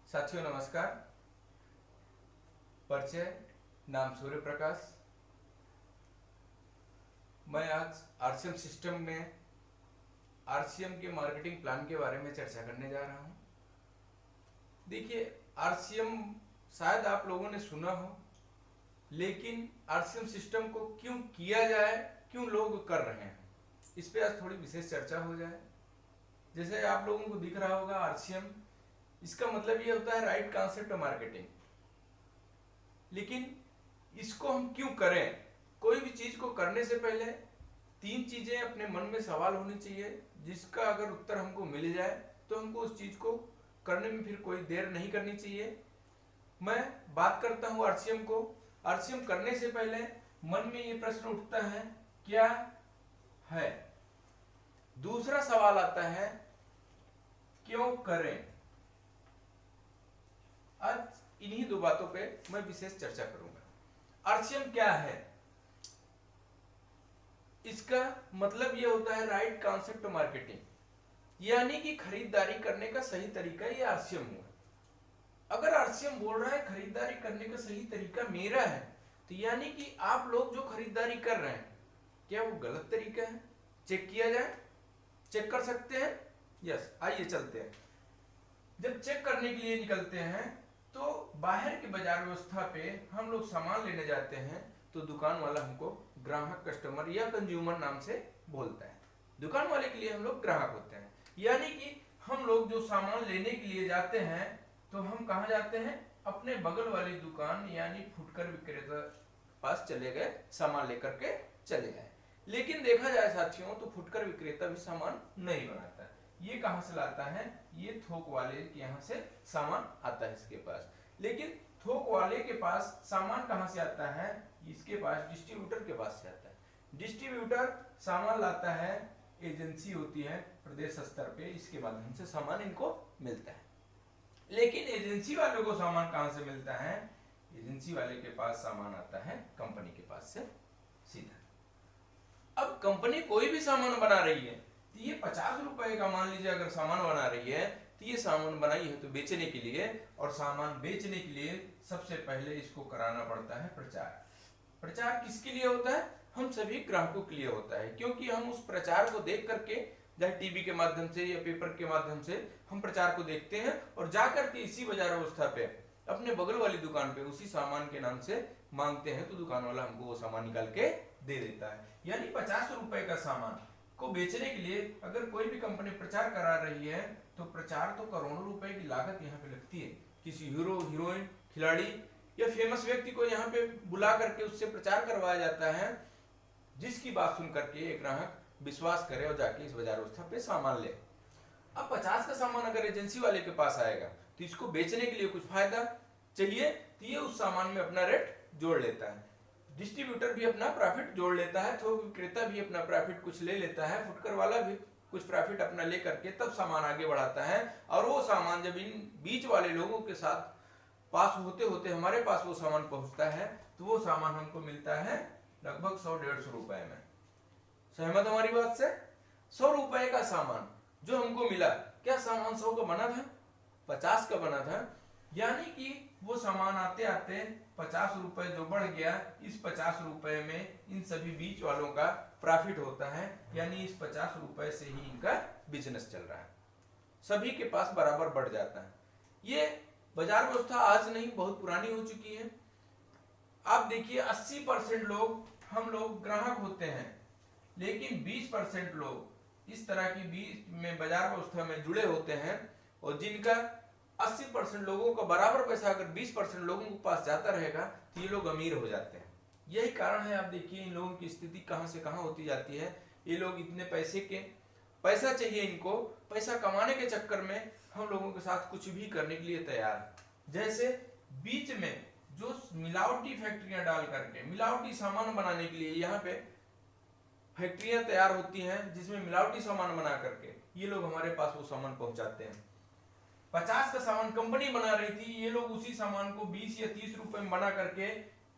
साथियों नमस्कार। परिचय, नाम सूर्य प्रकाश। मैं आज आरसीएम सिस्टम में आरसीएम के मार्केटिंग प्लान के बारे में चर्चा करने जा रहा हूं। देखिए, आरसीएम शायद आप लोगों ने सुना हो, लेकिन आरसीएम सिस्टम को क्यों किया जाए, क्यों लोग कर रहे हैं, इस पे आज थोड़ी विशेष चर्चा हो जाए। जैसे आप लोगों को दिख रहा होगा आरसीएम, इसका मतलब ये होता है राइट कॉन्सेप्ट मार्केटिंग। लेकिन इसको हम क्यों करें? कोई भी चीज को करने से पहले तीन चीजें अपने मन में सवाल होनी चाहिए, जिसका अगर उत्तर हमको मिल जाए तो हमको उस चीज को करने में फिर कोई देर नहीं करनी चाहिए। मैं बात करता हूं आरसीएम को। आरसीएम करने से पहले मन में ये प्रश्न उठता है, क्या है? दूसरा सवाल आता है, क्यों करें? आज इन्हीं दो बातों पे मैं विशेष चर्चा करूंगा। आरसीएम क्या है? इसका मतलब यह होता है राइट कॉन्सेप्ट मार्केटिंग, यानी कि खरीदारी करने का सही तरीका ये आरसीएम हुआ। अगर आरसीएम बोल रहा है खरीदारी करने का सही तरीका मेरा है, तो यानी कि आप लोग जो खरीदारी कर रहे हैं, क्या वो गलत तरीका है? चेक किया जाए, चेक कर सकते हैं। यस, आइए चलते हैं। जब चेक करने के लिए निकलते हैं तो बाहर की बाजार व्यवस्था पे हम लोग सामान लेने जाते हैं, तो दुकान वाला हमको ग्राहक, कस्टमर या कंज्यूमर नाम से बोलता है। दुकान वाले के लिए हम लोग ग्राहक होते हैं, यानी कि हम लोग जो सामान लेने के लिए जाते हैं तो हम कहाँ जाते हैं? अपने बगल वाली दुकान यानी फुटकर विक्रेता पास चले गए, सामान लेकर के चले गए। लेकिन देखा जाए साथियों, तो फुटकर विक्रेता भी सामान नहीं बनाता है। ये कहां से लाता है? ये थोक वाले के यहाँ से सामान आता है इसके पास। लेकिन थोक वाले के पास सामान कहां से आता है? इसके पास डिस्ट्रीब्यूटर के पास से आता है। डिस्ट्रीब्यूटर सामान लाता है, एजेंसी होती है प्रदेश स्तर पे, इसके माध्यम से सामान इनको मिलता है। लेकिन एजेंसी वालों को सामान कहां से मिलता है? एजेंसी वाले के पास सामान आता है कंपनी के पास से सीधा। अब कंपनी कोई भी सामान बना रही है, तो ये 50 रुपए का मान लीजिए अगर सामान बना रही है, तो ये सामान बनाई है तो बेचने के लिए, और सामान बेचने के लिए सबसे पहले इसको कराना पड़ता है प्रचार। प्रचार किसके लिए होता है? हम सभी ग्राहकों के लिए होता है, क्योंकि हम उस प्रचार को देख करके, चाहे टीवी के माध्यम से या पेपर के माध्यम से हम प्रचार को देखते हैं और जाकर के इसी बाजार व्यवस्था पे अपने बगल वाली दुकान पे उसी सामान के नाम से मांगते हैं, तो दुकान वाला हमको वो सामान निकाल के दे देता है। यानी 50 रुपए का सामान को बेचने के लिए अगर कोई भी कंपनी प्रचार करा रही है, तो प्रचार तो करोड़ों रुपए की लागत यहाँ पे लगती है। किसी हीरो, हीरोइन, खिलाड़ी या फेमस व्यक्ति को यहाँ पे बुला करके उससे प्रचार करवाया जाता है, जिसकी बात सुन करके एक ग्राहक विश्वास करे और जाके इस बाजार व्यवस्था पे सामान ले। अब 50 का सामान अगर एजेंसी वाले के पास आएगा, तो इसको बेचने के लिए कुछ फायदा चाहिए, तो ये उस सामान में अपना रेट जोड़ लेता है। डिस्ट्रीब्यूटर भी अपना प्रॉफिट जोड़ लेता है, थोक विक्रेता भी अपना प्रॉफिट कुछ ले लेता है, फुटकर वाला भी कुछ प्रॉफिट अपना ले करके तब सामान आगे बढ़ाता है। और वो सामान जब इन बीच वाले लोगों के साथ पास होते होते हमारे पास वो सामान पहुंचता है, तो वो सामान हमको मिलता है लगभग 100-150 रुपए में। सहमत हमारी बात से? 100 रुपए का सामान जो हमको मिला, क्या सामान 100 का बना था? 50 का बना था। यानी कि वो सामान आते आते 50 रुपए जो बढ़ गया, इस 50 रुपए में इन सभी बीच वालों का प्रॉफिट होता है, यानी इस 50 रुपए से ही इनका बिजनेस चल रहा है, सभी के पास बराबर बढ़ जाता है। ये बाजार व्यवस्था आज नहीं, बहुत पुरानी हो चुकी है। आप देखिए 80% लोग हम लोग ग्राहक होते हैं, लेकिन 20% लोग इस तरह की बीच में बाजार व्यवस्था में जुड़े होते हैं, और जिनका 80% लोगों का बराबर पैसा अगर 20% लोगों के पास जाता रहेगा, तो ये लोग अमीर हो जाते हैं। यही कारण है, आप देखिए इन लोगों की स्थिति कहां से कहां होती जाती है। ये लोग इतने पैसा चाहिए इनको, पैसा कमाने के चक्कर में हम लोगों के साथ कुछ भी करने के लिए तैयार है। जैसे बीच में जो मिलावटी फैक्ट्रियां डाल करके मिलावटी सामान बनाने के लिए यहाँ पे फैक्ट्रियां तैयार होती हैं, जिसमें मिलावटी सामान बना करके ये लोग हमारे पास वो सामान पहुंचाते हैं। 50 का सामान कंपनी बना रही थी, ये लोग उसी सामान को 20 या 30 रुपए में बना करके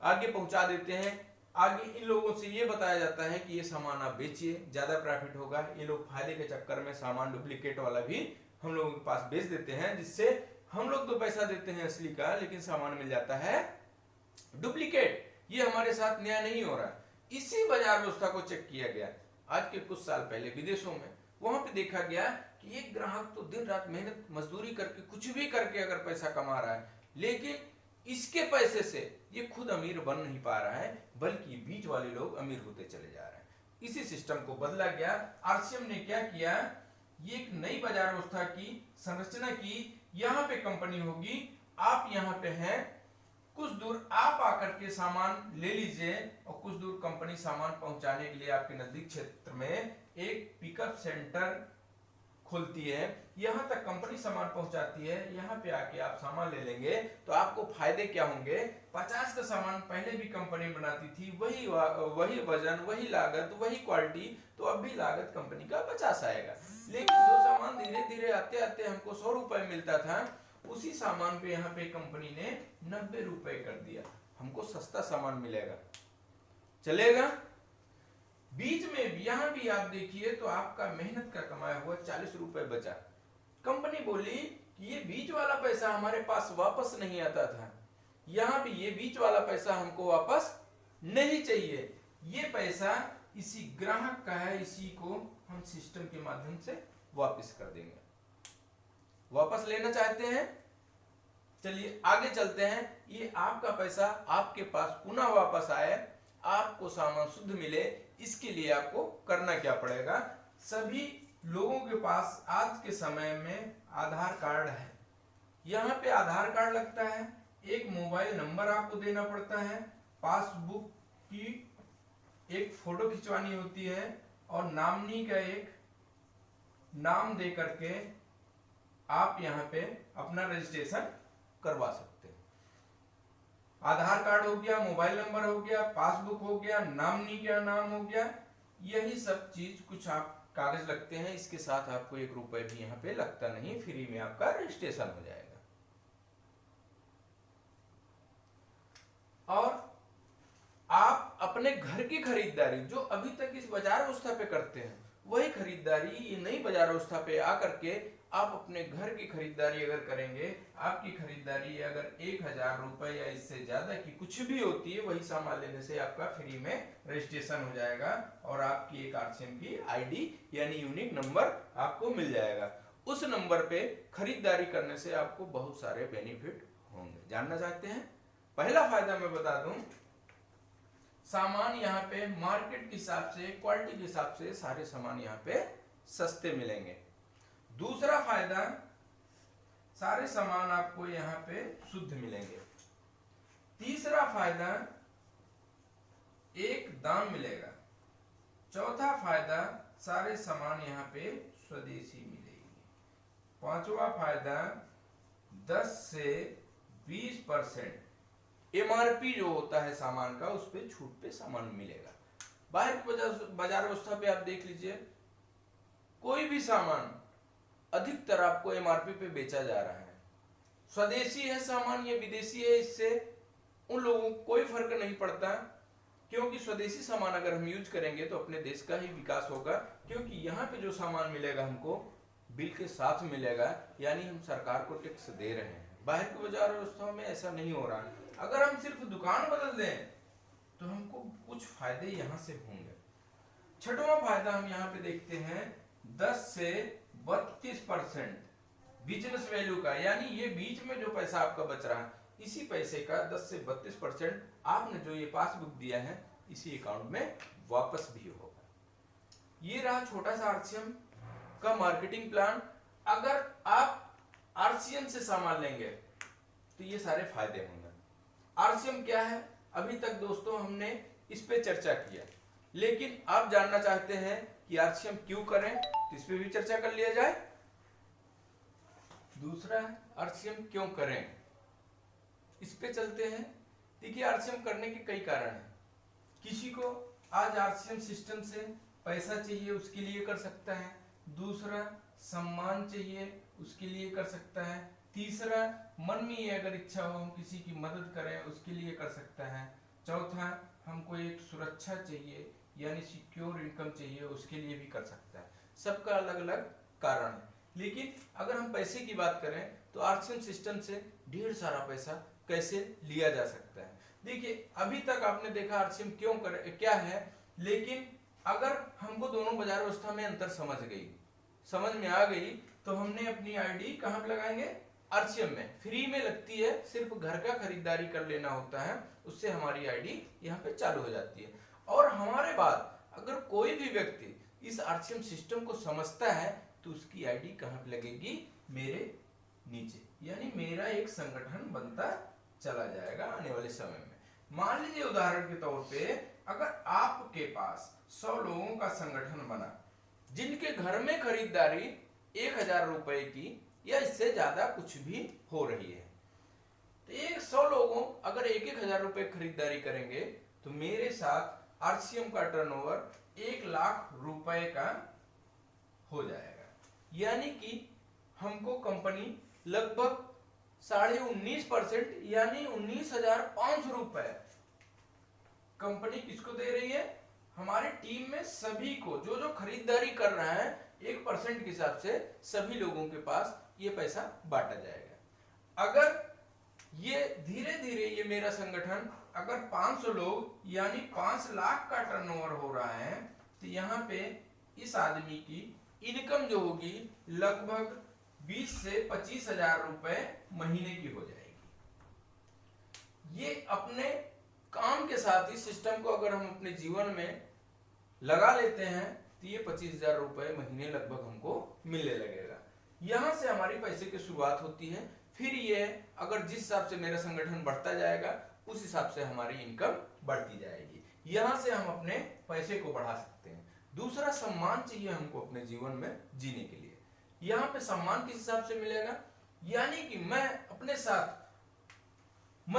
आगे पहुंचा देते हैं। आगे इन लोगों से ये बताया जाता है कि ये सामान आप बेचिए, ज्यादा प्रॉफिट होगा। ये लोग फायदे के चक्कर में सामान डुप्लीकेट वाला भी हम लोगों के पास बेच देते हैं, जिससे हम लोग तो पैसा देते हैं असली का, लेकिन सामान मिल जाता है डुप्लीकेट। ये हमारे साथ न्याय नहीं हो रहा। इसी बाजार व्यवस्था को चेक किया गया आज के कुछ साल पहले विदेशों में। वहां पे देखा गया कि एक ग्राहक तो दिन रात मेहनत मजदूरी करके कुछ भी करके अगर पैसा कमा रहा है, लेकिन इसके पैसे से ये खुद अमीर बन नहीं पा रहा है, बल्कि बीच वाले लोग अमीर होते चले जा रहे हैं। इसी सिस्टम को बदला गया। आरसीएम ने क्या किया, ये एक नई बाजार व्यवस्था की संरचना की। यहाँ पे कंपनी होगी, आप यहाँ पे हैं, कुछ दूर आप आकर के सामान ले लीजिए और कुछ दूर कंपनी सामान पहुंचाने के लिए आपके नजदीक क्षेत्र में एक पिकअप सेंटर खोलती है। यहां तक कंपनी सामान पहुंचाती है, यहां पे आके आप सामान ले लेंगे तो आपको फायदे क्या होंगे। 50 का सामान पहले भी कंपनी बनाती थी, वही वजन, वही लागत, वही क्वालिटी, तो अब भी लागत कंपनी का 50 आएगा। लेकिन जो सामान धीरे धीरे आते आते हमको 100 रुपए मिलता था, उसी सामान पे यहाँ पे कंपनी ने 90 रुपए कर दिया। हमको सस्ता सामान मिलेगा, चलेगा। बीच में यहां भी आप देखिए तो आपका मेहनत का कमाया हुआ 40 रुपए बचा। कंपनी बोली कि ये बीच वाला पैसा हमारे पास वापस नहीं आता था, यहां भी ये बीच वाला पैसा हमको वापस नहीं चाहिए, ये पैसा इसी ग्राहक का है, इसी को हम सिस्टम के माध्यम से वापस कर देंगे। वापस लेना चाहते हैं, चलिए आगे चलते हैं। ये आपका पैसा आपके पास पुनः वापस आए, आपको सामान शुद्ध मिले, इसके लिए आपको करना क्या पड़ेगा। सभी लोगों के पास आज के समय में आधार कार्ड है। यहाँ पे आधार कार्ड लगता है, एक मोबाइल नंबर आपको देना पड़ता है, पासबुक की एक फोटो खिंचवानी होती है और नॉमिनी का एक नाम दे करके आप यहाँ पे अपना रजिस्ट्रेशन करवा सकते हैं। आधार कार्ड हो गया, मोबाइल नंबर हो गया, पासबुक हो गया, नॉमिनी का नाम हो गया, यही सब चीज कुछ आप कागज लगते हैं। इसके साथ आपको 1 रुपए भी यहाँ पे लगता नहीं, फ्री में आपका रजिस्ट्रेशन हो जाएगा। और आप अपने घर की खरीदारी जो अभी तक इस बाजार व्यवस्था पे करते हैं, वही खरीदारी ये नई बाजार व्यवस्था पे आकर के आप अपने घर की खरीदारी अगर करेंगे, आपकी खरीदारी अगर 1000 रुपए या इससे ज्यादा की कुछ भी होती है, वही सामान लेने से आपका फ्री में रजिस्ट्रेशन हो जाएगा और आपकी एक आरसीएम की आईडी यानी यूनिक नंबर आपको मिल जाएगा। उस नंबर पे खरीदारी करने से आपको बहुत सारे बेनिफिट होंगे। जानना चाहते हैं? पहला फायदा मैं बता दूं, सामान यहाँ पे मार्केट के हिसाब से, क्वालिटी के हिसाब से सारे सामान यहाँ पे सस्ते मिलेंगे। दूसरा फायदा, सारे सामान आपको यहाँ पे शुद्ध मिलेंगे। तीसरा फायदा, एक दाम मिलेगा। चौथा फायदा, सारे सामान यहाँ पे स्वदेशी मिलेगी। पांचवा फायदा, 10 से 20% एमआरपी जो होता है सामान का, उस पे छूट पे सामान मिलेगा। बाहर की बाजार व्यवस्था पे आप देख लीजिए, कोई भी सामान अधिकतर आपको एमआरपी पे बेचा जा रहा है। स्वदेशी है सामान या विदेशी है, इससे उन लोगों को कोई फर्क नहीं पड़ता, क्योंकि स्वदेशी सामान अगर हम यूज करेंगे तो अपने देश का ही विकास होगा। क्योंकि यहाँ पे जो सामान मिलेगा हमको बिल के साथ मिलेगा, यानी हम सरकार को टैक्स दे रहे हैं। बाहर की बाजार व्यवस्था में ऐसा नहीं हो रहा। अगर हम सिर्फ दुकान बदल दें तो हमको कुछ फायदे यहाँ से होंगे। छठवां फायदा हम यहाँ पे देखते हैं, 10 से 32% बिजनेस वैल्यू का, यानी ये बीच में जो पैसा आपका बच रहा है, इसी पैसे का 10 से 32% आपने जो ये पासबुक दिया है इसी अकाउंट में वापस भी होगा। ये रहा छोटा सा आरसीएम का मार्केटिंग प्लान। अगर आप आरसीएम से सामान लेंगे तो ये सारे फायदे होंगे। आरसीएम क्या है, अभी तक दोस्तों हमने इस पे चर्चा किया, लेकिन आप जानना चाहते हैं कि आरसीएम क्यों करें, तो इस पे भी चर्चा कर लिया जाए। दूसरा, आरसीएम क्यों करें, इस पे चलते हैं। देखिए, आरसीएम करने के कई कारण हैं। किसी को आज आरसीएम सिस्टम से पैसा चाहिए, उसके लिए कर सकता है। दूसरा, सम्मान चाहिए, उसके लिए कर सकता है। तीसरा, मन में ये अगर इच्छा हो हम किसी की मदद करें, उसके लिए कर सकता है। चौथा, हमको एक सुरक्षा चाहिए यानी सिक्योर इनकम चाहिए, उसके लिए भी कर सकता है। सबका अलग अलग कारण है। लेकिन अगर हम पैसे की बात करें तो आरसीएम सिस्टम से ढेर सारा पैसा कैसे लिया जा सकता है। देखिए अभी तक आपने देखा आरसीएम क्या है, लेकिन अगर हमको दोनों बाजार व्यवस्था में अंतर समझ में आ गई तो हमने अपनी आईडी कहाँ पे लगाएंगे, आरसीएम में। फ्री में लगती है, सिर्फ घर का खरीदारी कर लेना होता है, उससे हमारी आईडी यहाँ पे चालू हो जाती है। और हमारे बाद अगर कोई भी व्यक्ति इस आरसीएम सिस्टम को समझता है तो उसकी आईडी कहाँ पे लगेगी, मेरे नीचे, यानी मेरा एक संगठन बनता चला जाएगा आने वाले समय में। मान लीजिए उदाहरण के तौर पे अगर आपके पास 100 लोगों का संगठन बना जिनके घर में खरीदारी 1000 रुपए की या इससे ज्यादा कुछ भी हो रही है, तो 100 लोगों अगर 1000 रुपए खरीदारी करेंगे तो मेरे साथ आरसीएम का टर्नओवर 1 लाख रुपए का हो जाएगा। यानी कि हमको कंपनी लगभग 19.5% यानी 19,500 रुपए कंपनी किसको दे रही है, हमारे टीम में सभी को, जो जो खरीदारी कर रहा है 1% के हिसाब से सभी लोगों के पास ये पैसा बांटा जाएगा। अगर ये धीरे धीरे ये मेरा संगठन अगर 500 लोग यानी 5 लाख का टर्नओवर हो रहा है तो यहाँ पे इस आदमी की इनकम जो होगी लगभग 20 से 25,000 रुपए महीने की हो जाएगी। ये अपने काम के साथ ही सिस्टम को अगर हम अपने जीवन में लगा लेते हैं तो ये 25,000 रुपए महीने लगभग हमको मिलने लगेगा। यहां से हमारी पैसे की शुरुआत होती है। फिर ये अगर जिस हिसाब से मेरा संगठन बढ़ता जाएगा उस हिसाब से हमारी इनकम बढ़ती जाएगी। यहां से हम अपने पैसे को बढ़ा सकते हैं। दूसरा, सम्मान चाहिए हमको अपने जीवन में जीने के लिए। यहाँ पे सम्मान किस हिसाब से मिलेगा, यानी कि मैं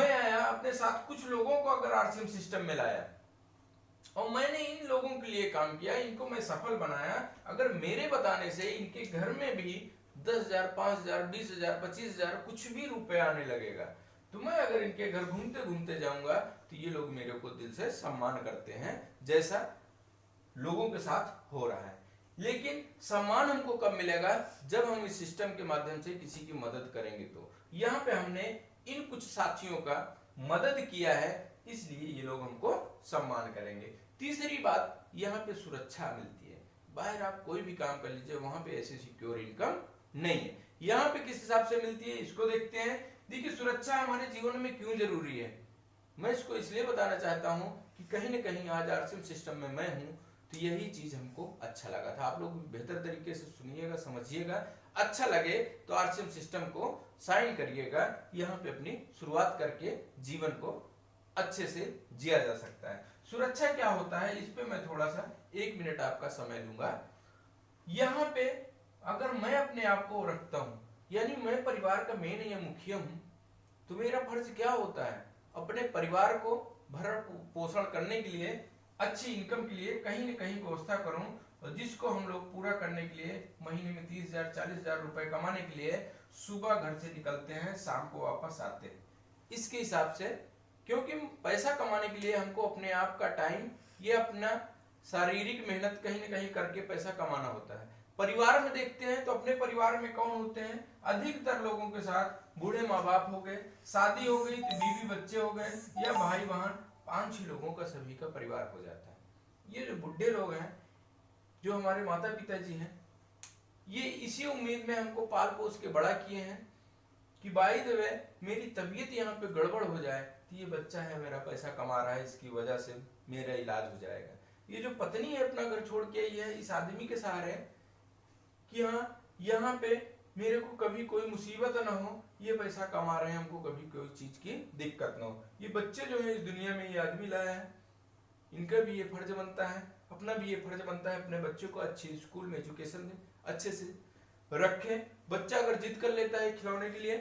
आया अपने साथ कुछ लोगों को अगर आरसीएम सिस्टम में लाया और मैंने इन लोगों के लिए काम किया, इनको मैं सफल बनाया, अगर मेरे बताने से इनके घर में भी 10,000, 5,000, 20,000, 25,000 कुछ भी रुपए आने लगेगा तो मैं अगर इनके घर घूमते घूमते जाऊंगा तो ये लोग मेरे को दिल से सम्मान करते हैं, जैसा लोगों के साथ हो रहा है। लेकिन सम्मान हमको कब मिलेगा, जब हम इस सिस्टम के माध्यम से किसी की मदद करेंगे। तो यहाँ पे हमने इन कुछ साथियों का मदद किया है, इसलिए ये लोग हमको सम्मान करेंगे। तीसरी बात, यहाँ पे सुरक्षा मिलती है। बाहर आप कोई भी काम कर लीजिए, वहां पे ऐसी सिक्योर इनकम नहीं है। यहाँ पे किस हिसाब से मिलती है इसको देखते हैं। देखिए सुरक्षा हमारे जीवन में क्यों जरूरी है, मैं इसको इसलिए बताना चाहता हूँ कि कहीं ना कहीं आज आरसीएम सिस्टम में मैं हूँ तो यही चीज हमको अच्छा लगा था। आप लोग बेहतर तरीके से सुनिएगा, समझिएगा। अच्छा लगे तो आरसीएम सिस्टम को साइन करिएगा। यहाँ पे अपनी शुरुआत करके जीवन को अच्छे से जिया जा सकता है। सुरक्षा क्या होता है इस पे मैं थोड़ा सा 1 मिनट आपका समय लूंगा। यहाँ पे अगर मैं अपने आप को रखता हूँ, यानी मैं परिवार का मेन या मुखिया हूँ, तो मेरा फर्ज क्या होता है, अपने परिवार को भरण पोषण करने के लिए, अच्छी इनकम के लिए कहीं न कहीं व्यवस्था करूं, और जिसको हम लोग पूरा करने के लिए महीने में 30,000, 40,000 रुपए कमाने के लिए सुबह घर से निकलते हैं, शाम को वापस आते हैं। इसके हिसाब से, क्योंकि पैसा कमाने के लिए हमको अपने आप का टाइम, ये अपना शारीरिक मेहनत कहीं न कहीं करके पैसा कमाना होता है। परिवार में देखते हैं तो अपने परिवार में कौन होते हैं, अधिकतर लोगों के साथ बूढ़े माँ बाप हो गए, शादी हो गई तो बीवी बच्चे हो गए, या भाई बहन, 5-6 लोगों का सभी का परिवार हो जाता है। ये जो बुढ़े लोग हैं, जो हमारे माता पिताजी हैं, ये इसी उम्मीद में हमको पाल पोस के बड़ा किए हैं कि बाय द वे मेरी तबीयत यहाँ पे गड़बड़ हो जाए तो ये बच्चा है मेरा पैसा कमा रहा है, इसकी वजह से मेरा इलाज हो जाएगा। ये जो पत्नी है अपना घर छोड़ के आई है इस आदमी के सहारे कि हाँ यहाँ पे मेरे को कभी कोई मुसीबत ना हो, ये पैसा कमा रहे हैं, हमको कभी कोई चीज की दिक्कत ना हो। ये बच्चे जो है इस दुनिया में ये आदमी लाया है, इनका भी ये फर्ज बनता है, अपना भी ये फर्ज बनता है अपने बच्चों को अच्छी स्कूल में एजुकेशन दें, अच्छे से रखें। बच्चा अगर जिद कर लेता है खिलौने के लिए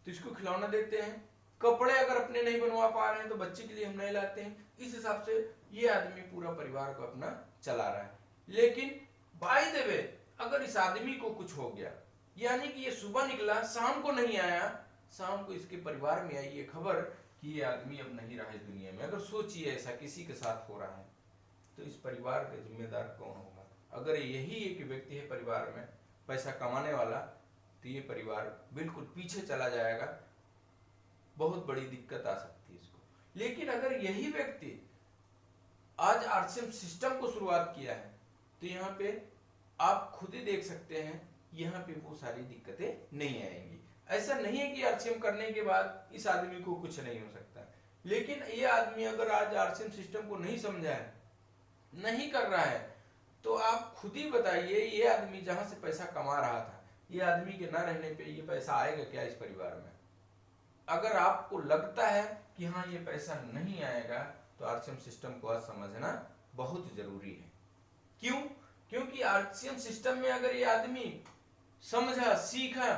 तो इसको खिलौना देते हैं। कपड़े अगर अपने नहीं बनवा पा रहे हैं तो बच्चे के लिए हम नहीं लाते हैं। इस हिसाब से ये आदमी पूरा परिवार को अपना चला रहा है। लेकिन बाय द वे अगर इस आदमी को कुछ हो गया, यानी कि ये सुबह निकला शाम को नहीं आया, शाम को इसके परिवार में आई ये खबर कि ये आदमी अब नहीं रहा इस दुनिया में, अगर सोचिए ऐसा किसी के साथ हो रहा है तो इस परिवार का जिम्मेदार कौन होगा। अगर यही एक व्यक्ति है परिवार में पैसा कमाने वाला तो ये परिवार बिल्कुल पीछे चला जाएगा, बहुत बड़ी दिक्कत आ सकती है इसको। लेकिन अगर यही व्यक्ति आज आरसीएम सिस्टम को शुरुआत किया है तो यहाँ पे आप खुद ही देख सकते हैं, यहाँ पे वो सारी दिक्कतें नहीं आएंगी। ऐसा नहीं है कि आरसीएम करने के बाद इस आदमी को कुछ नहीं हो सकता, लेकिन ये आदमी अगर आज आरसीएम सिस्टम को नहीं समझा है, नहीं कर रहा है, तो आप खुद ही बताइए, ये आदमी जहां से पैसा कमा रहा था, ये आदमी के ना रहने पे ये पैसा आएगा क्या इस परिवार में? अगर आपको लगता है कि हाँ ये पैसा नहीं आएगा, तो आरसीएम सिस्टम को आज समझना बहुत जरूरी है। क्यों? क्योंकि आरसीएम सिस्टम में अगर ये आदमी समझा, सीखा,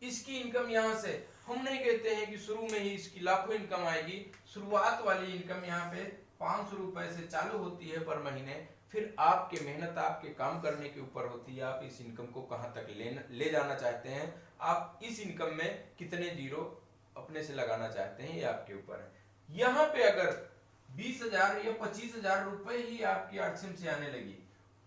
इसकी इनकम यहाँ से, हम नहीं कहते हैं कि शुरू में ही इसकी लाखों इनकम आएगी, शुरुआत वाली इनकम यहाँ पे 500 रुपए से चालू होती है पर महीने, फिर आपके मेहनत, आपके काम करने के ऊपर होती है, आप इस इनकम को कहाँ तक ले जाना चाहते हैं, आप इस इनकम में कितने जीरो अपने से लगाना चाहते हैं, ये आपके ऊपर है। यहाँ पे अगर 20,000 या 25,000 रुपए ही आपकी आरसीएम से आने लगी,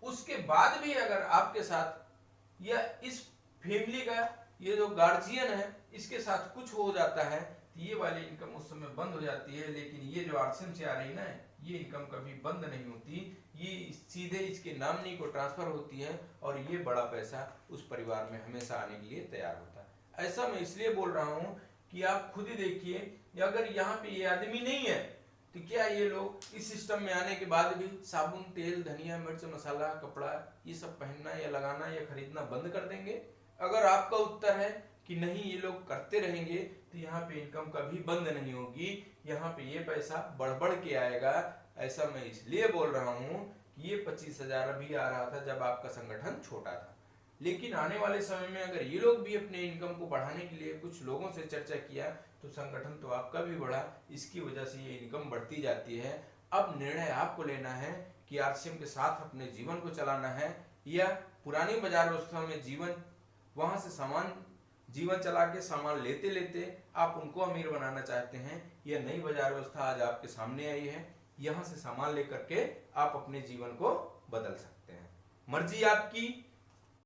उसके बाद भी अगर आपके साथ या इस फैमिली का ये जो गार्जियन है इसके साथ कुछ हो जाता है, तो ये वाली इनकम उस समय बंद हो जाती है। लेकिन ये जो आरसीएम से आ रही ना, ये इनकम कभी बंद नहीं होती, ये सीधे इसके नामनी को ट्रांसफर होती है और ये बड़ा पैसा उस परिवार में हमेशा आने के लिए तैयार होता है। ऐसा मैं इसलिए बोल रहा हूँ कि आप खुद ही देखिए, अगर यहाँ पे ये आदमी नहीं है तो क्या ये लोग इस सिस्टम में आने के बाद भी साबुन, तेल, धनिया, मिर्च, मसाला, कपड़ा ये सब पहनना या लगाना या खरीदना बंद कर देंगे? अगर आपका उत्तर है कि नहीं, ये लोग करते रहेंगे, तो यहाँ पे इनकम कभी बंद नहीं होगी, यहाँ पे ये पैसा बढ़ बढ़ के आएगा। ऐसा मैं इसलिए बोल रहा हूँ कि ये 25,000 अभी आ रहा था जब आपका संगठन छोटा था, लेकिन आने वाले समय में अगर ये लोग भी अपने इनकम को बढ़ाने के लिए कुछ लोगों से चर्चा किया तो संगठन तो आपका भी बढ़ा, इसकी वजह से ये इनकम बढ़ती जाती है। अब निर्णय आपको लेना है कि आरसीएम के साथ अपने जीवन को चलाना है या पुरानी बाजार व्यवस्था में जीवन, वहां से सामान जीवन चला के सामान लेते लेते आप उनको अमीर बनाना चाहते हैं, या नई बाजार व्यवस्था आज आपके सामने आई है, यहाँ से सामान लेकर के आप अपने जीवन को बदल सकते हैं। मर्जी आपकी,